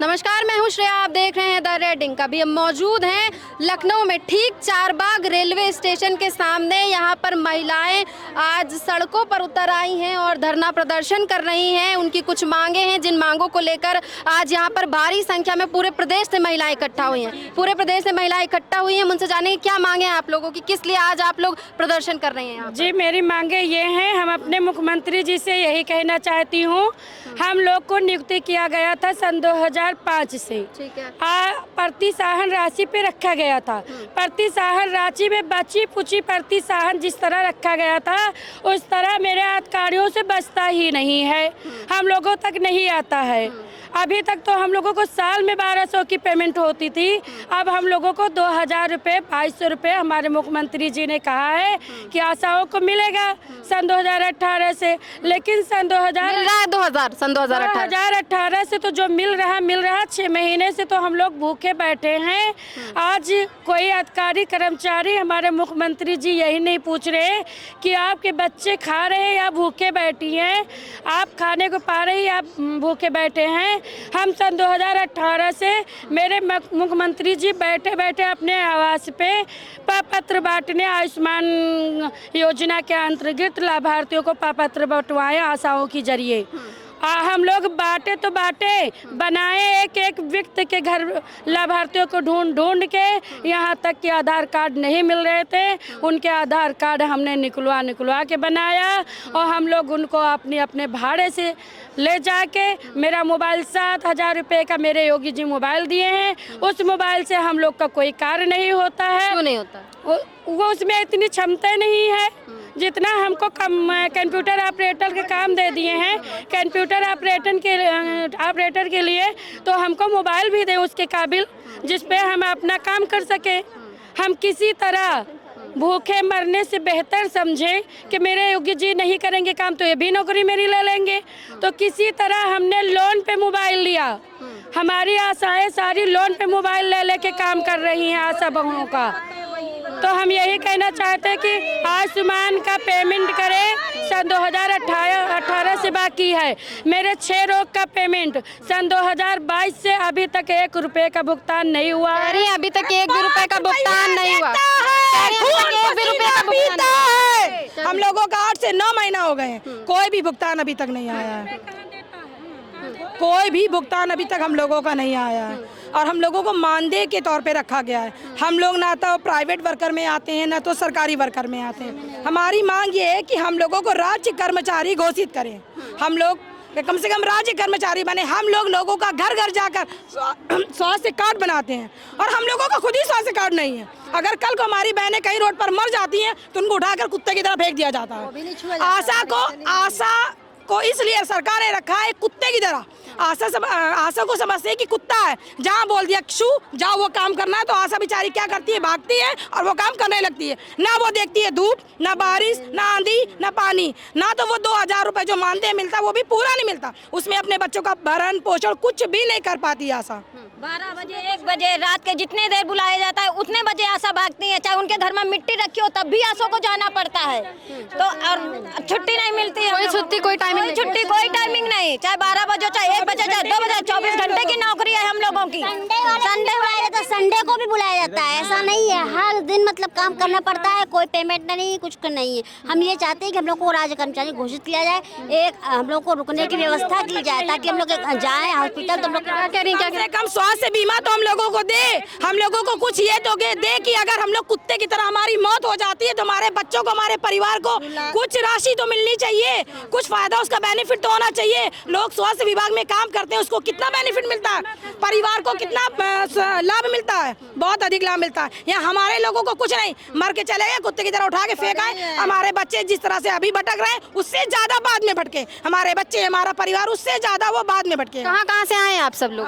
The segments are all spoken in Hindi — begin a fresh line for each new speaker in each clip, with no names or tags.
नमस्कार, मैं हूं श्रेया, आप देख रहे हैं द रेडिंग। अभी हम मौजूद हैं लखनऊ में, ठीक चारबाग रेलवे स्टेशन के सामने। यहां पर महिलाएं आज सड़कों पर उतर आई हैं और धरना प्रदर्शन कर रही हैं। उनकी कुछ मांगे हैं, जिन मांगों को लेकर आज यहां पर भारी संख्या में पूरे प्रदेश से महिलाएं इकट्ठा हुई हैं। पूरे प्रदेश से महिलाएं इकट्ठा हुई हैं। उनसे जानेंगे क्या मांगे हैं आप लोगों की, किस लिए आज आप लोग प्रदर्शन कर रहे हैं यहाँ पर?
जी, मेरी मांगे ये हैं, हम अपने मुख्यमंत्री जी से यही कहना चाहती हूँ। हम लोग को नियुक्ति किया गया था सन 2005 से,
ठीक है।
प्रतिसाहन राशि पे रखा गया था। प्रतिसाहन राशि में बची पुची प्रतिसाहन जिस तरह रखा गया था, उस तरह मेरे अधिकारियों से बचता ही नहीं है, हम लोगों तक नहीं आता है। अभी तक तो हम लोगों को साल में 1200 की पेमेंट होती थी, अब हम लोगों को 2000 रुपये, 2200 रुपये हमारे मुख्यमंत्री जी ने कहा है कि आशाओं को मिलेगा सन 2018 से। लेकिन सन 2018 से तो जो मिल रहा 6 महीने से तो हम लोग भूखे बैठे हैं। आज कोई अधिकारी कर्मचारी हमारे मुख्यमंत्री जी यही नहीं पूछ रहे कि आपके बच्चे खा रहे हैं या भूखे बैठी हैं, आप खाने को पा रहे या भूखे बैठे हैं। हम सन 2018 से मेरे मुख्यमंत्री जी बैठे बैठे अपने आवास पे पत्र बांटने, आयुष्मान योजना के अंतर्गत लाभार्थियों को पत्र बंटवाए आशाओं के जरिए। हम लोग बांटे तो बांटे, बनाए एक एक व्यक्ति के घर लाभार्थियों को ढूंढ के, यहाँ तक कि आधार कार्ड नहीं मिल रहे थे, उनके आधार कार्ड हमने निकलवा के बनाया और हम लोग उनको अपने भाड़े से ले जाके, मेरा मोबाइल 7000 रुपये का मेरे योगी जी मोबाइल दिए हैं, उस मोबाइल से हम लोग का कोई कार्य नहीं होता है।
क्यों नहीं होता?
वो उसमें इतनी क्षमता नहीं है जितना हमको कंप्यूटर ऑपरेटर के काम दे दिए हैं। कंप्यूटर ऑपरेटर के लिए तो हमको मोबाइल भी दे उसके काबिल, जिस पे हम अपना काम कर सके। हम किसी तरह भूखे मरने से बेहतर समझें कि मेरे योगी जी नहीं करेंगे काम तो ये भी नौकरी मेरी ले लेंगे। तो किसी तरह हमने लोन पे मोबाइल लिया, हमारी आशाएं सारी लोन पे मोबाइल ले लेके काम कर रही हैं आशा बहुओं का। तो हम यही कहना चाहते हैं कि आयुष्मान का पेमेंट करें, सन 2018 से बाकी है। मेरे 6 रोग का पेमेंट सन 2022 से अभी तक 1 रुपये का भुगतान नहीं हुआ है।
अभी तक 1 भी रुपये का भुगतान नहीं हुआ।
हम लोगों का 8 से 9 महीना हो गए हैं, कोई भी भुगतान अभी तक नहीं आया है। कोई भी भुगतान अभी तक हम लोगों का नहीं आया है और हम लोगों को मानदेय के तौर पे रखा गया है। हम लोग ना तो प्राइवेट वर्कर में आते हैं ना तो सरकारी वर्कर में आते हैं। हमारी मांग ये है कि हम लोगों को राज्य कर्मचारी घोषित करें, हम लोग कम से कम राज्य कर्मचारी बने। हम लोग लोगों का घर घर जाकर स्वास्थ्य कार्ड बनाते हैं और हम लोगों का खुद ही स्वास्थ्य कार्ड नहीं है। अगर कल को हमारी बहनें कहीं रोड पर मर जाती हैं तो उनको उठाकर कुत्ते की तरह फेंक दिया जाता है। आशा को इसलिए सरकार ने रखा है कुत्ते की तरह। आशा को समझते हैं कि कुत्ता है, जहाँ बोल दिया शू जाओ वो काम करना है, तो आशा बेचारी क्या करती है, भागती है और वो काम करने लगती है। ना वो देखती है धूप, ना बारिश, ना आंधी, ना पानी, ना तो वो 2000 रुपये जो मानदेय मिलता है वो भी पूरा नहीं मिलता। उसमें अपने बच्चों का भरण पोषण कुछ भी नहीं कर पाती आशा।
12 बजे 1 बजे रात के जितने देर बुलाया जाता है उतने बजे आशा भागती है। चाहे उनके घर में मिट्टी रखी हो तब भी आशा को जाना पड़ता है। तो और छुट्टी नहीं मिलती है,
कोई छुट्टी कोई
टाइमिंग नहीं, चाहे 12 बजे चाहे 1 बजे चाहे 2 बजे, 24 घंटे की नौकरी है हम लोगों की।
संडे बुलाया जाता है, संडे को भी बुलाया जाता है, ऐसा नहीं है। हर दिन मतलब काम करना पड़ता है, कोई पेमेंट नहीं, कुछ नहीं है। हम ये चाहते हैं कि हम लोग को राज्य कर्मचारी घोषित किया जाए, एक हम लोग को रुकने की व्यवस्था की जाए ताकि हम लोग जाए हॉस्पिटल। तो हम लोग
क्या कम स्वास्थ्य बीमा तो हम लोगों को दे, हम लोगों को कुछ ये तो दे कि अगर हम लोग कुत्ते की तरह हमारी मौत हो जाती है तो हमारे बच्चों को, हमारे परिवार को कुछ राशि तो मिलनी चाहिए, कुछ फायदा उसका बेनिफिट तो होना चाहिए। लोग स्वास्थ्य विभाग में काम करते हैं, उसको कितना बेनिफिट मिलता है, परिवार को कितना लाभ मिलता है, बहुत अधिक लाभ मिलता है। यहाँ हमारे लोगों को कुछ नहीं, मर के चले गए, कुत्ते की तरह उठा के फेंकाए। हमारे बच्चे जिस तरह से अभी भटक रहे हैं उससे ज्यादा बाद में भटके, हमारे बच्चे हमारा परिवार उससे ज्यादा वो बाद में भटके।
कहाँ से आए आप सब लोग?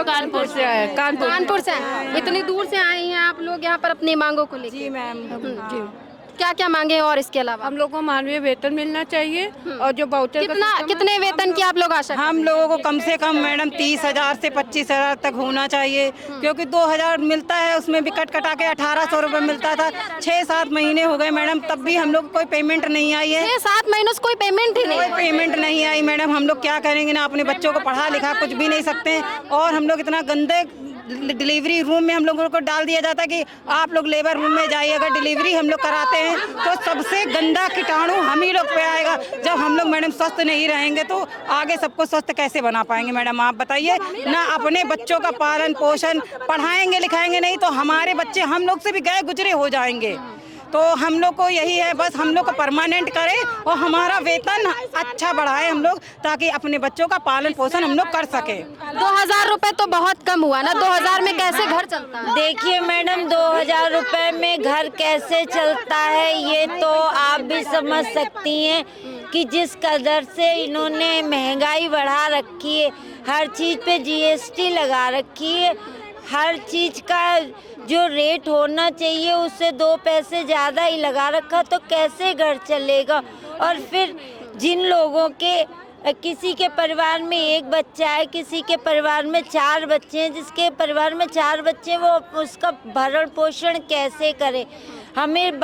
कानपुर से आए।
कानपुर से आए। इतनी दूर से आए हैं आप लोग यहाँ पर अपनी मांगों को लेकर?
जी मैम, जी
क्या क्या मांगे हैं और इसके अलावा?
हम लोग को मानवीय वेतन मिलना चाहिए और जो बाउचर का
कितना कितने वेतन की आप लोग आशा करते हैं?
हम लोगों को कम से कम मैडम 30,000 से 25,000 तक होना चाहिए, क्योंकि 2,000 मिलता है, उसमें भी कट कटा के 1,800 रुपये मिलता था। 6-7 महीने हो गए मैडम, तब भी हम लोग को कोई पेमेंट नहीं आई है।
6-7 महीनों से कोई पेमेंट ही नहीं?
कोई पेमेंट नहीं आई मैडम। हम लोग क्या करेंगे ना, अपने बच्चों को पढ़ा लिखा कुछ भी नहीं सकते हैं, और हम लोग इतना गंदे डिलीवरी रूम में हम लोगों को डाल दिया जाता है कि आप लोग लेबर रूम में जाइए। अगर डिलीवरी हम लोग कराते हैं तो सबसे गंदा कीटाणु हम ही लोग पे आएगा। जब हम लोग मैडम स्वस्थ नहीं रहेंगे तो आगे सबको स्वस्थ कैसे बना पाएंगे मैडम, आप बताइए ना। अपने बच्चों का पालन पोषण, पढ़ाएंगे लिखाएंगे नहीं तो हमारे बच्चे हम लोग से भी गए गुजरे हो जाएंगे। तो हम लोग को यही है, बस हम लोग को परमानेंट करें और हमारा वेतन अच्छा बढ़ाए हम लोग, ताकि अपने बच्चों का पालन पोषण हम लोग कर सके।
2,000 रुपए तो बहुत कम हुआ ना, 2,000 में कैसे घर चलता है?
देखिए मैडम, 2,000 रुपए में घर कैसे चलता है ये तो आप भी समझ सकती हैं कि जिस कदर से इन्होंने महंगाई बढ़ा रखी है, हर चीज़ पे GST लगा रखी है, हर चीज़ का जो रेट होना चाहिए उससे 2 पैसे ज़्यादा ही लगा रखा, तो कैसे घर चलेगा। और फिर जिन लोगों के किसी के परिवार में 1 बच्चा है, किसी के परिवार में 4 बच्चे हैं, जिसके परिवार में 4 बच्चे वो उसका भरण पोषण कैसे करे। हमें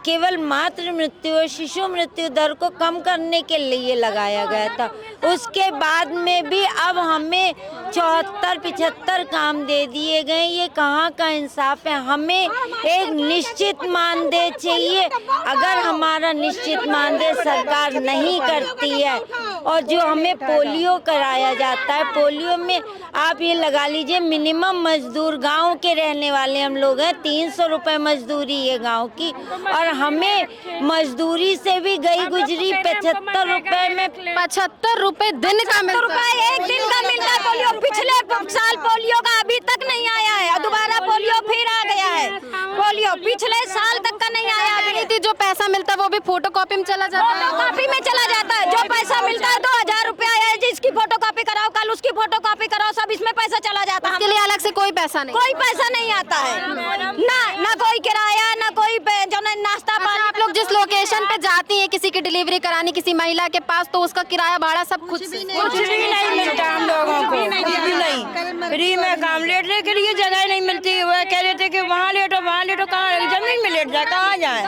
केवल मातृ मृत्यु और शिशु मृत्यु दर को कम करने के लिए लगाया गया था। उसके बाद में भी अब हमें 74-75 काम दे दिए गए। ये कहाँ का इंसाफ है? हमें एक निश्चित मानदेय चाहिए। अगर हमारा निश्चित मानदेय सरकार नहीं करती है, और जो हमें पोलियो कराया जाता है, पोलियो में आप ये लगा लीजिए मिनिमम मजदूर, गांव के रहने वाले हम लोग हैं, 300 रुपये मजदूरी है गांव की, और हमें मजदूरी से भी गई गुजरी 75 रुपए में।
75 रुपए दिन का मिलता है?
एक दिन का मिलता है। पोलियो पिछले साल पोलियो का अभी तक नहीं आया है, और दोबारा पोलियो फिर आ गया है। पोलियो पिछले साल तक का नहीं आया है।
जो पैसा मिलता है वो भी फोटोकॉपी में चला जाता है?
फोटोकॉपी में चला जाता है। जो पैसा मिलता है 2,000 रुपया है, जिसकी फोटोकॉपी कराओ, कल उसकी फोटोकॉपी कराओ, सब इसमें पैसा चला जाता है।
उसके लिए अलग से कोई पैसा नहीं?
कोई पैसा नहीं आता है, ना कोई किराया, ना कोई जो नाश्ता पानी।
आप लोग जिस लोकेशन पे जाती हैं किसी की डिलीवरी करानी, किसी महिला के पास, तो उसका किराया भाड़ा सब कुछ भी
कुछ भी नहीं मिलता हम लोगों को, कुछ भी नहीं। फ्री में काम लेटने के लिए जगह नहीं मिलती। वह कह रहे थे कि वहाँ लेटो वहाँ लेटो, कहाँ जमीन में लेट जाए, कहाँ जाए।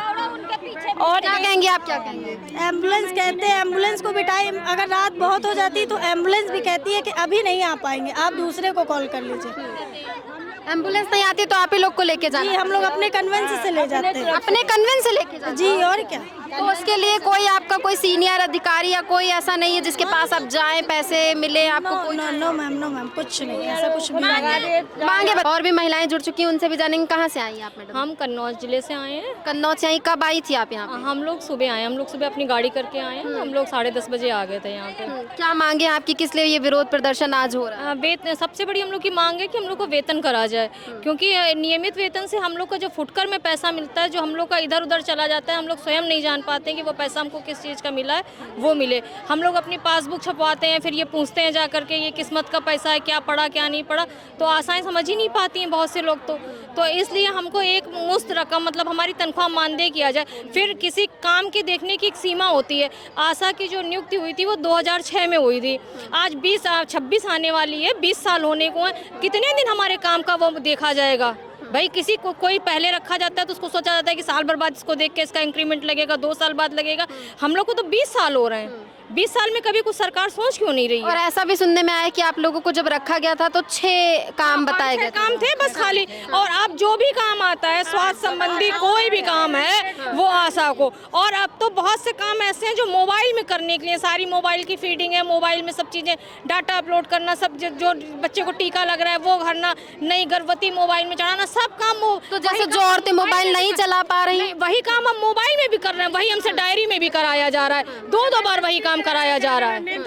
और क्या कहेंगे आप, क्या कहेंगे?
एम्बुलेंस कहते हैं, एम्बुलेंस को भी टाइम, अगर रात बहुत हो जाती तो एम्बुलेंस भी कहती है कि अभी नहीं आ पाएंगे, आप दूसरे को कॉल कर लीजिए।
एम्बुलेंस नहीं आती तो आप ही लोग को लेके जाना?
जी, हम लोग अपने कन्वेंस से ले जाते हैं।
अपने कन्वेंस से लेके जाते?
जी, और क्या।
तो उसके लिए कोई आपका कोई सीनियर अधिकारी या कोई ऐसा नहीं है जिसके पास आप जाएं, पैसे मिले आपको? कोई
नो मैम, कुछ नहीं, ऐसा कुछ भी नहीं।
मांगे। और भी महिलाएं जुड़ चुकी हैं, उनसे भी जानेंगे। कहाँ से आई आप मैडम?
हम कन्नौज जिले से आए हैं।
कन्नौज से आई? कब आई थी आप यहाँ पे?
हम लोग सुबह आए, हम लोग सुबह अपनी गाड़ी करके आए हैं। हम लोग 10:30 बजे आ गए थे यहाँ पे।
क्या मांगे आपकी, किस लिए ये विरोध प्रदर्शन आज हो रहा है?
सबसे बड़ी हम लोग की मांग है कि हम लोग को वेतन करा जाए, क्योंकि नियमित वेतन से हम लोग का जो फुटकर में पैसा मिलता है, जो हम लोग का इधर उधर चला जाता है, हम लोग स्वयं नहीं जान पाते कि वो पैसा हमको किस चीज़ का मिला है, वो मिले। हम लोग अपनी पासबुक छपवाते हैं, फिर ये पूछते हैं जा करके ये किस्मत का पैसा है, क्या पड़ा क्या नहीं पड़ा, तो आशाएं समझ ही नहीं पाती हैं बहुत से लोग। तो इसलिए हमको एक मुश्त रकम, मतलब हमारी तनख्वाह मानदेय किया जाए। फिर किसी काम की देखने की एक सीमा होती है। आशा की जो नियुक्ति हुई थी वो 2006 में हुई थी, आज 26 आने वाली है, 20 साल होने को है। कितने दिन हमारे काम का वो देखा जाएगा भाई? किसी को कोई पहले रखा जाता है तो उसको सोचा जाता है कि साल भर बाद इसको देख के इसका इंक्रीमेंट लगेगा, 2 साल बाद लगेगा। हम लोग को तो 20 साल हो रहे हैं। 20 साल में कभी कुछ सरकार सोच क्यों नहीं रही है?
और ऐसा भी सुनने में आया कि आप लोगों को जब रखा गया था तो 6 काम बताए गए
काम थे बस खाली। और अब जो भी काम आता है स्वास्थ्य संबंधी कोई भी काम है वो आशा को। और अब तो बहुत से काम ऐसे हैं जो मोबाइल में करने के लिए, सारी मोबाइल की फीडिंग है, मोबाइल में सब चीज़ें, डाटा अपलोड करना, सब जो बच्चे को टीका लग रहा है वो भरना, नई गर्भवती मोबाइल में चढ़ाना, सब काम।
तो जैसे जो औरतें मोबाइल नहीं चला पा रही,
वही काम हम मोबाइल में भी कर रहे हैं, वही हमसे डायरी में भी कराया जा रहा है। 2 बार वही काम कराया जा रहा है।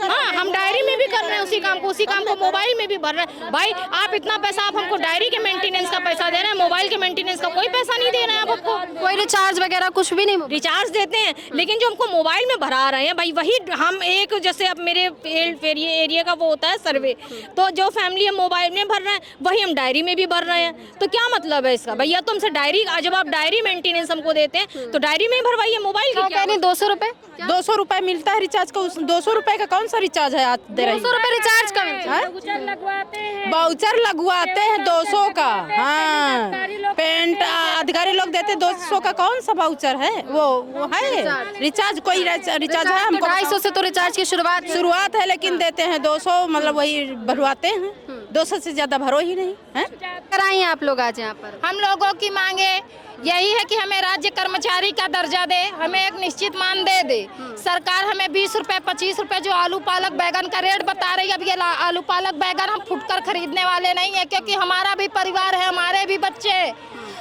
हाँ, हम डायरी में भी कर रहे हैं, उसी काम को मोबाइल में भी भर रहे हैं। भाई आप इतना पैसा आप हमको डायरी के मेंटेनेंस का पैसा दे रहे हैं, मोबाइल के मेंटेनेंस का कोई पैसा नहीं दे रहे हैं आप हमको।
कोई रिचार्ज वगैरह कुछ भी नहीं?
रिचार्ज देते हैं, लेकिन जो हमको मोबाइल में भरा रहे हैं भाई, वही हम एक जैसे अब मेरे एरिया का वो होता है सर्वे, तो जो फैमिली हम मोबाइल में भर रहे हैं वही हम डायरी में भी भर रहे हैं। तो क्या मतलब है इसका भैया? तो हमसे डायरी, जब आप डायरी मेंटेनेंस हमको देते हैं तो डायरी में ही भरवाइए। मोबाइल की क्या
200 रुपए?
200 रुपए मिलता है रिचार्ज का। 200 रुपए का कौन सा रिचार्ज है आप दे रहे हैं?
200 रुपए रिचार्ज का मिलता है?
बाउचर लगवाते हैं 200 का। हाँ, पेंट अधिकारी लोग देते 200 का। कौन सा बाउचर है वो है रिचार्ज? कोई रिचार्ज है हमको?
250 से तो रिचार्ज की शुरुआत
है, लेकिन देते हैं 200, मतलब वही भरवाते हैं। 200 से ज्यादा भरो ही नहीं है।
कराई आप लोग आज यहाँ पर?
हम लोगों की मांगे यही है कि हमें राज्य कर्मचारी का दर्जा दे, हमें एक निश्चित मानदेय दे। सरकार हमें 20 रुपए 25 रुपए जो आलू पालक बैगन का रेट बता रही है, अब ये आलू पालक बैगन हम फुटकर खरीदने वाले नहीं है, क्योंकि हमारा भी परिवार है, हमारे भी बच्चे,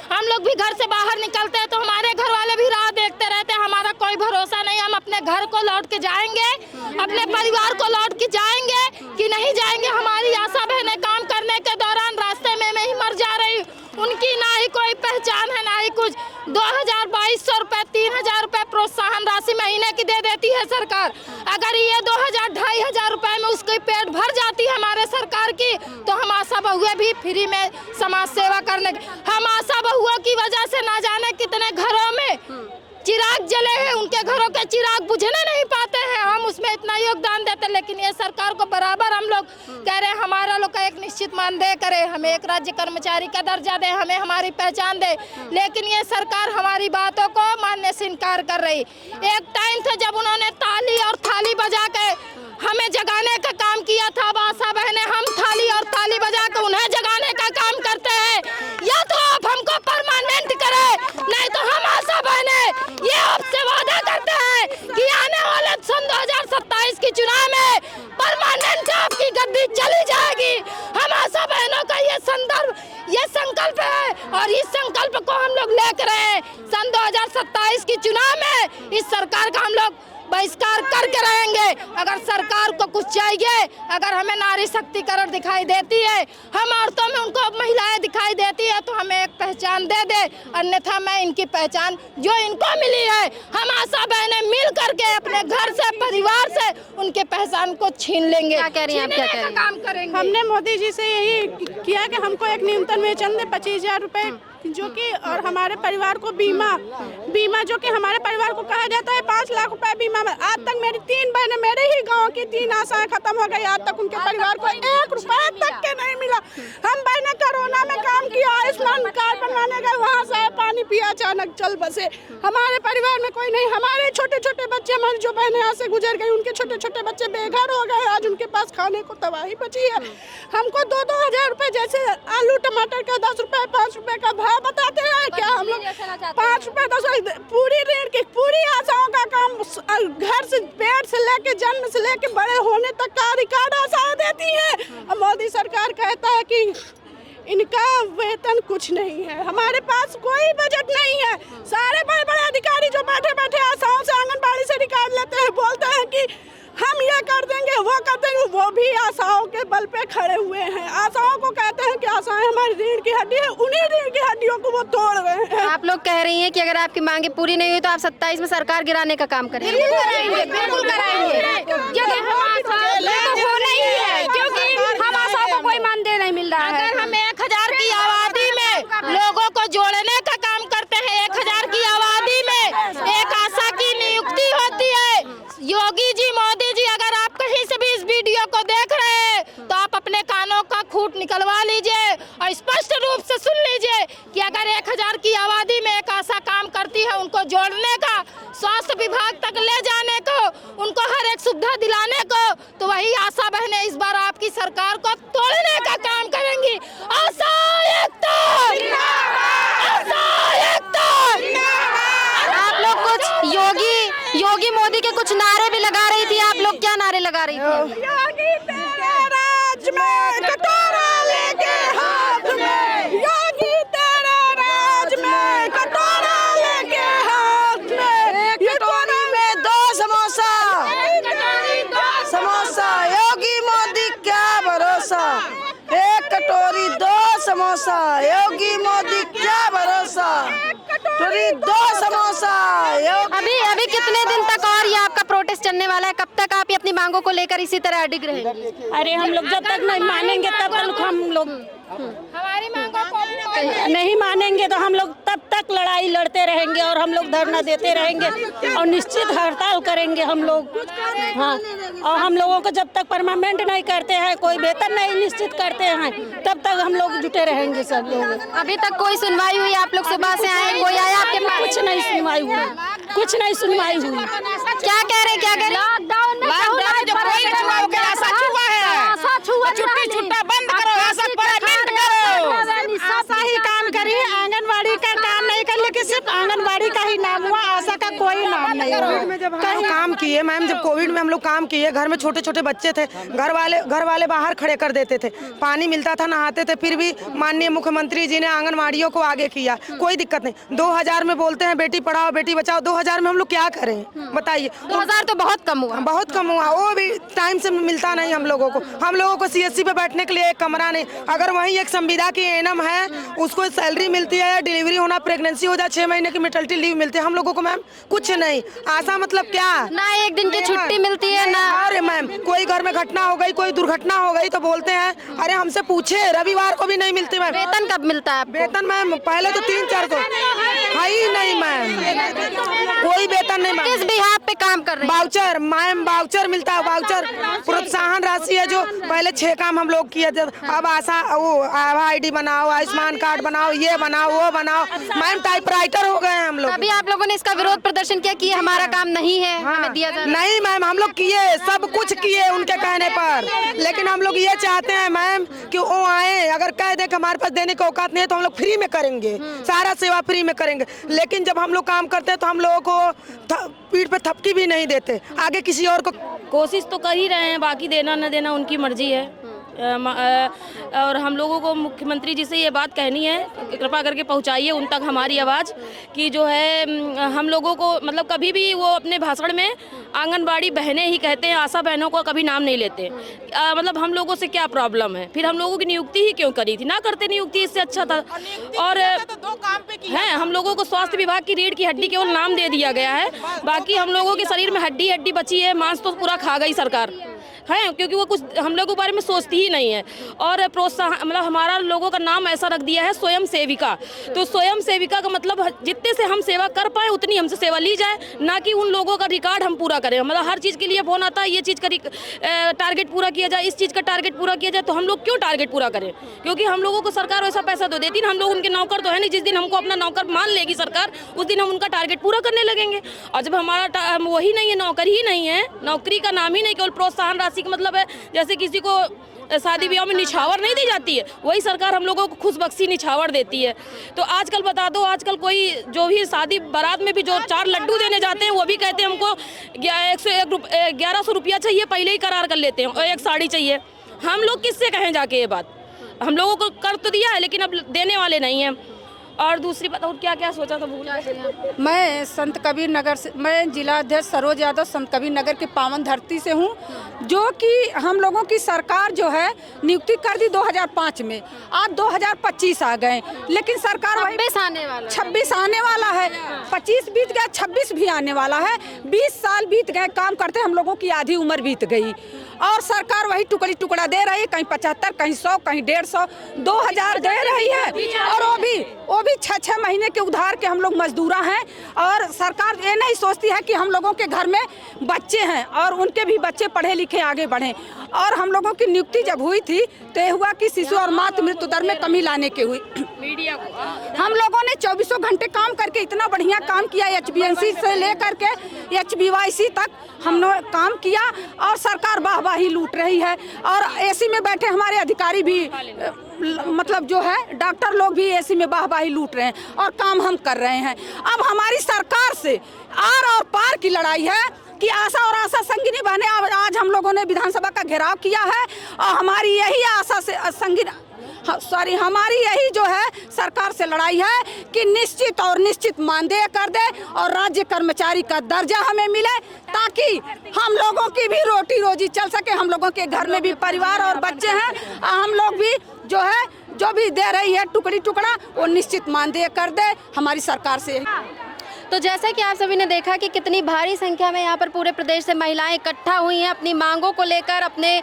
हम लोग भी घर से बाहर निकलते हैं तो हमारे घर वाले भी राह देखते रहते हैं। हमारा कोई भरोसा नहीं, हम अपने घर को लौट के जाएंगे, अपने परिवार को लौट के जाएंगे कि नहीं जाएंगे। हमारी आशा बहनें काम करने के दौरान रास्ते में मैं ही मर जा रही, उनकी ना ही कोई पहचान है ना ही कुछ। 2200 रुपए 3000 रुपए प्रोत्साहन राशि महीने की दे देती है सरकार। अगर ये 2000-2500 रुपए में उसकी पेट भर जाती है हमारे सरकार की, तो हम आशा बहुएं भी फ्री में समाज सेवा करने, हम आशा बहुओं की वजह से ना जाने कितने घरों में चिराग जले हैं, उनके घरों के चिराग बुझने नहीं पाते हैं। हम उसमें इतना योगदान देते, लेकिन ये सरकार को बराबर हम लोग कह रहे हैं हमारा लोग का एक निश्चित मानदेय करे, हमें एक राज्य कर्मचारी का दर्जा दे, हमें हमारी पहचान दे, लेकिन ये सरकार हमारी बातों को मानने से इनकार कर रही। एक टाइम था जब उन्होंने ताली और थाली बजा के हमें जगाने का काम किया था। अब आशा बहने हम थाली और ताली बजा के उन्हें जगाने का काम करते हैं। या तो आप हमको परमानेंट करें, नहीं तो हम आशा बहने ये आपसे वादा करते हैं कि आने वाले सन 2027 की चुनाव में परमानेंट आपकी गद्दी चली जाएगी। हम आशा बहनों का ये संदर्भ, ये संकल्प है, और इस संकल्प को हम लोग लेकर रहे सन 2027 की चुनाव में इस सरकार का हम लोग बहिष्कार करके रहेंगे। अगर सरकार को कुछ चाहिए, अगर हमें नारी शक्तिकरण दिखाई देती है, हम औरतों में उनको महिलाएं दिखाई देती है, तो हमें एक पहचान दे दे, अन्यथा मैं इनकी पहचान जो इनको मिली है, हम आशा बहनें मिल करके अपने घर से परिवार से उनके पहचान को छीन लेंगे।
क्या कह रही हैं आप? क्या कह रही हैं?
काम करेंगे।
हमने मोदी जी से यही किया कि हमको एक न्यूनतम वेतन दे 25,000 रुपए, जो कि और हमारे परिवार को बीमा जो कि हमारे परिवार को कहा जाता है 5 लाख रुपए बीमा में। आज तक मेरी 3 बहनें, मेरे ही गांव की 3 आशाएं खत्म हो गई, आज तक उनके परिवार को 1 रुपए तक के नहीं मिला। हम बहनें कोरोना में काम किया, आयुष्मान कार्ड बनवाने गए, वहाँ से पानी पिया, अचानक चल बसे। हमारे परिवार में कोई नहीं, हमारे छोटे छोटे बच्चे, हमारी जो बहनें यहाँ से गुजर गई उनके छोटे छोटे बच्चे बेघर हो गए, आज उनके पास खाने को तबाही बची है। हमको 2-2 हजार रुपए, जैसे आलू टमाटर का 10 रुपए 5 रुपए का भाव बताते हैं, क्या हम लोग 5 रुपए 10 पूरी ऋण की पूरी आशाओं का काम, घर से पेट से लेके जन्म से लेके बड़े होने तक का रिकॉर्ड आशा देती है। और मोदी सरकार कहता है कि इनका वेतन कुछ नहीं है, हमारे पास कोई बजट नहीं है। सारे बड़े बड़े अधिकारी जो बैठे बैठे आशाओं से आंगनबाड़ी से रिकॉर्ड लेते हैं, बोलते हैं कि हम ये कर देंगे वो कर देंगे, वो भी आशाओं के बल पे खड़े हुए हैं। आशाओं को कहते हैं कि आशाएं हमारी रीढ़ की हड्डी है, उन्हीं रीढ़ की हड्डियों को वो तोड़ रहे हैं।
आप लोग कह रही हैं कि अगर आपकी मांगे पूरी नहीं हुई तो आप 27 में सरकार गिराने का काम करेंगे?
बिल्कुल कराएंगे, बिल्कुल कराएंगे, क्योंकि हम होना ही है, क्योंकि हम आशाओं को कोई मानदेय नहीं मिल रहा है।
अगर हम 1000 की आबादी में लोगों को जोड़ने का काम करते हैं, 1000 की आबादी में एक आशा की नियुक्ति होती है। योगी जी, मोदी जी, अगर आप कहीं से भी इस वीडियो को देख रहे हैं तो आप अपने कानों का खूंट निकलवा लीजिए और स्पष्ट रूप से सुन लीजिए कि अगर 1000 की आबादी में एक आशा काम करती है, उनको जोड़ने का, स्वास्थ्य विभाग तक ले जाने को, उनको हर एक सुविधा दिलाने को, तो वही आशा बहनें इस बार आपकी सरकार को तोड़ने का काम करेंगी। आशा एकता! आशा एकता!
आप लोग कुछ योगी मोदी के कुछ नारे भी लगा रही थी, आप लोग क्या नारे लगा रही थी?
योगी तेरे राज में कटोरा लेके हाथ में, योगी तेरे राज में कटोरा लेके हाथ में, कटोरी में 2 समोसा, योगी मोदी के कटोरी 2 समोसा, योगी मोदी क्या भरोसा, कटोरी 2 समोसा।
अभी कितने दिन तक और ये आपका प्रोटेस्ट चलने वाला है? कब तक आप ये अपनी मांगों को लेकर इसी तरह अडिग रहेंगे?
अरे हम लोग जब तक नहीं मानेंगे तब तक हम लोग
हमारी मांगों को
नहीं मानेंगे तो हम लोग तब तक लड़ाई लड़ते रहेंगे और हम लोग धरना देते रहेंगे और निश्चित हड़ताल करेंगे हम लोग। हाँ, और हम लोगों को जब तक परमानेंट नहीं करते हैं, कोई वेतन नहीं निश्चित करते हैं, तब तक हम लोग जुटे रहेंगे सब लोग।
अभी तक कोई सुनवाई हुई? आप लोग सुबह से आए, कोई आया आपके पास?
कुछ नहीं सुनवाई हुई, कुछ नहीं सुनवाई हुई।
क्या कह रहे? क्या कह रहे?
लॉकडाउन में कोई छुआ हो गया, ऐसा छुआ है, छुट्टी छुट्टा बंद करो, ऐसा परमानेंट करो,
आशा ही काम करिए, आंगनबाड़ी का काम नहीं कर, लेकिन सिर्फ आंगनबाड़ी का ही नाम हुआ, आशा का कोई नाम नहीं हुआ।
जब हम काम किए मैम, जब कोविड में हम लोग काम किए, घर में छोटे छोटे बच्चे थे, घर वाले बाहर खड़े कर देते थे, पानी मिलता था, नहाते थे, फिर भी माननीय मुख्यमंत्री जी ने आंगनबाड़ियों को आगे किया, कोई दिक्कत नहीं। 2000 में बोलते हैं बेटी पढ़ाओ बेटी बचाओ, 2000 में हम लोग क्या करें बताइए?
2000 तो बहुत कम हुआ।
बहुत कम हुआ, वो भी टाइम से मिलता नहीं हम लोगों को। हम लोगों को CSC पे बैठने के लिए एक कमरा नहीं, अगर वहीं एक संविदा की एनम है, उसको सैलरी मिलती है, डिलीवरी होना, प्रेगनेंसी हो जाए, 6 महीने की मैटरनिटी लीव मिलती है, हम लोगों को मैम कुछ नहीं। आशा मतलब क्या?
ना एक दिन की छुट्टी मिलती है ना।
अरे मैम, कोई घर में घटना हो गई, कोई दुर्घटना हो गई तो बोलते हैं अरे हमसे पूछे, रविवार को भी नहीं मिलती मैम।
वेतन कब मिलता है आपको?
वेतन मैम पहले तो 3-4 को है ही नहीं मैम, कोई वेतन नहीं मैम।
किस बिहाफ पे काम कर रहे हैं?
वाउचर मैम, वाउचर मिलता है, वाउचर प्रोत्साहन राशि है, जो पहले 6 काम हम लोग किए थे, अब आशा वो आभा ID बनाओ, आयुष्मान कार्ड बनाओ, ये बनाओ वो बनाओ, मैम टाइपराइटर हो गए हैं हम लोग।
अभी आप लोगों ने इसका विरोध प्रदर्शन किया कि हमारा काम नहीं है, हमें दिया जा रहा है।
नहीं मैम, हम लोग किए, सब कुछ किए उनके कहने पर, लेकिन हम लोग ये चाहते हैं मैम कि वो आए, अगर कह दे कि हमारे पास देने की औकात नहीं है तो हम लोग फ्री में करेंगे, सारा सेवा फ्री में करेंगे। लेकिन जब हम लोग काम करते हैं तो हम लोगों को पीठ पे थपकी भी नहीं देते, आगे किसी और को।
कोशिश तो कर ही रहे हैं, बाकी देना न देना उनकी मर्जी है। और हम लोगों को मुख्यमंत्री जी से ये बात कहनी है, कृपा करके पहुंचाइए उन तक हमारी आवाज़ कि जो है हम लोगों को, मतलब कभी भी वो अपने भाषण में आंगनबाड़ी बहनें ही कहते हैं, आशा बहनों को कभी नाम नहीं लेते। मतलब हम लोगों से क्या प्रॉब्लम है? फिर हम लोगों की नियुक्ति ही क्यों करी थी? ना करते नियुक्ति, इससे अच्छा था। और हैं हम लोगों को स्वास्थ्य विभाग की रीढ़ की हड्डी केवल नाम दे दिया गया है, बाकी हम लोगों के शरीर में हड्डी बची है, मांस तो पूरा खा गई सरकार है, क्योंकि वो कुछ हम लोगों के बारे में सोचती ही नहीं है। और प्रोत्साहन, मतलब हमारा लोगों का नाम ऐसा रख दिया है स्वयं सेविका। तो स्वयं सेविका का मतलब जितने से हम सेवा कर पाए उतनी हमसे सेवा ली जाए, ना कि उन लोगों का रिकॉर्ड हम पूरा करें। मतलब हर चीज़ के लिए फोन आता है, ये चीज़ का टारगेट पूरा किया जाए, इस चीज़ का टारगेट पूरा किया जाए, तो हम लोग क्यों टारगेट पूरा करें? क्योंकि हम लोगों को सरकार वैसा पैसा तो देती ना, हम लोग उनके नौकर तो है नहीं। जिस दिन हमको अपना नौकर मान लेगी सरकार, उस दिन हम उनका टारगेट पूरा करने लगेंगे। और जब हमारा वही नहीं है, नौकर ही नहीं है, नौकरी का नाम ही नहीं, केवल प्रोत्साहन राशि का मतलब है जैसे किसी को शादी ब्याह में निछावर नहीं दी जाती है, वही सरकार हम लोगों को खुशबख्शी निछावर देती है। तो आजकल बता दो, आजकल कोई जो भी शादी बारात में भी जो 4 लड्डू देने जाते हैं, वो भी कहते हैं हमको 1100 रुपया चाहिए, पहले ही करार कर लेते हैं, और 1 साड़ी चाहिए। हम लोग किससे कहें जाके ये बात? हम लोगों को कर तो दिया है, लेकिन अब देने वाले नहीं हैं। और दूसरी बात, और क्या क्या सोचा था भूल गए।
मैं संत कबीर नगर से, मैं जिला अध्यक्ष सरोज यादव संत कबीर नगर की पावन धरती से हूँ, जो कि हम लोगों की सरकार जो है नियुक्ति कर दी 2005 में, आज 2025 आ गए, लेकिन सरकार
26
आने वाला है, 25 बीत गया, 26 भी आने वाला है, 20 साल बीत गए काम करते, हम लोगों की आधी उम्र बीत गई, और सरकार वही टुकड़ा दे रही है, कहीं 75, कहीं 100, कहीं 150, 2000 दे रही है। और वो भी 6-6 महीने के उधार के हम लोग मजदूरा हैं। और सरकार ये नहीं सोचती है कि हम लोगों के घर में बच्चे हैं और उनके भी बच्चे पढ़े लिखे आगे बढ़ें। और हम लोगों की नियुक्ति जब हुई थी तो ये हुआ कि शिशु और मातृ मृत्यु दर में कमी लाने की हुई।
मीडिया को
हम लोगों ने 24 घंटे काम करके इतना बढ़िया काम किया, HBNC से लेकर के HBYC तक हमने काम किया, और सरकार वाहवाही लूट रही है। और AC में बैठे हमारे अधिकारी भी, मतलब जो है डॉक्टर लोग भी AC में वाहवाही लूट रहे हैं, और काम हम कर रहे हैं। अब हमारी सरकार से आर और पार की लड़ाई है कि आशा और आशा संगिनी बहने, आज हम लोगों ने विधानसभा का घेराव किया है, और हमारी यही आशा से हमारी यही जो है सरकार से लड़ाई है कि निश्चित मानदेय कर दे और राज्य कर्मचारी का दर्जा हमें मिले, ताकि हम लोगों की भी रोटी रोजी चल सके। हम लोगों के घर में भी परिवार और बच्चे हैं, हम लोग भी जो है जो भी दे रही है टुकड़ी टुकड़ा वो निश्चित मानदेय कर दे हमारी सरकार से।
तो जैसा कि आप सभी ने देखा कि कितनी भारी संख्या में यहाँ पर पूरे प्रदेश से महिलाएं इकट्ठा हुई हैं अपनी मांगों को लेकर, अपने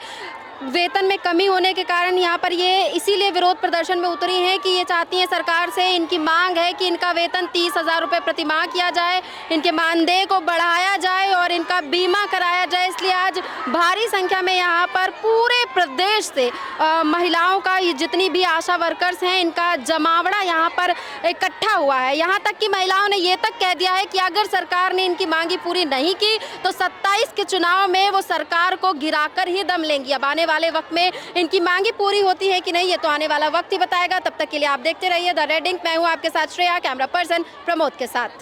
वेतन में कमी होने के कारण यहाँ पर ये इसीलिए विरोध प्रदर्शन में उतरी हैं कि ये चाहती हैं सरकार से, इनकी मांग है कि इनका वेतन 30,000 रुपये प्रति माह किया जाए, इनके मानदेय को बढ़ाया जाए और इनका बीमा कराया जाए। इसलिए आज भारी संख्या में यहाँ पर पूरे प्रदेश से महिलाओं का ये जितनी भी आशा वर्कर्स हैं इनका जमावड़ा यहाँ पर इकट्ठा हुआ है। यहाँ तक कि महिलाओं ने ये तक कह दिया है कि अगर सरकार ने इनकी मांगी पूरी नहीं की तो 27 के चुनाव में वो सरकार को गिराकर ही दम लेंगी। अब आने वाले वक्त में इनकी मांगी पूरी होती है कि नहीं ये तो आने वाला वक्त ही बताएगा। तब तक के लिए आप देखते रहिए द रेड इंक। मैं हूं आपके साथ श्रेया, कैमरा पर्सन प्रमोद के साथ।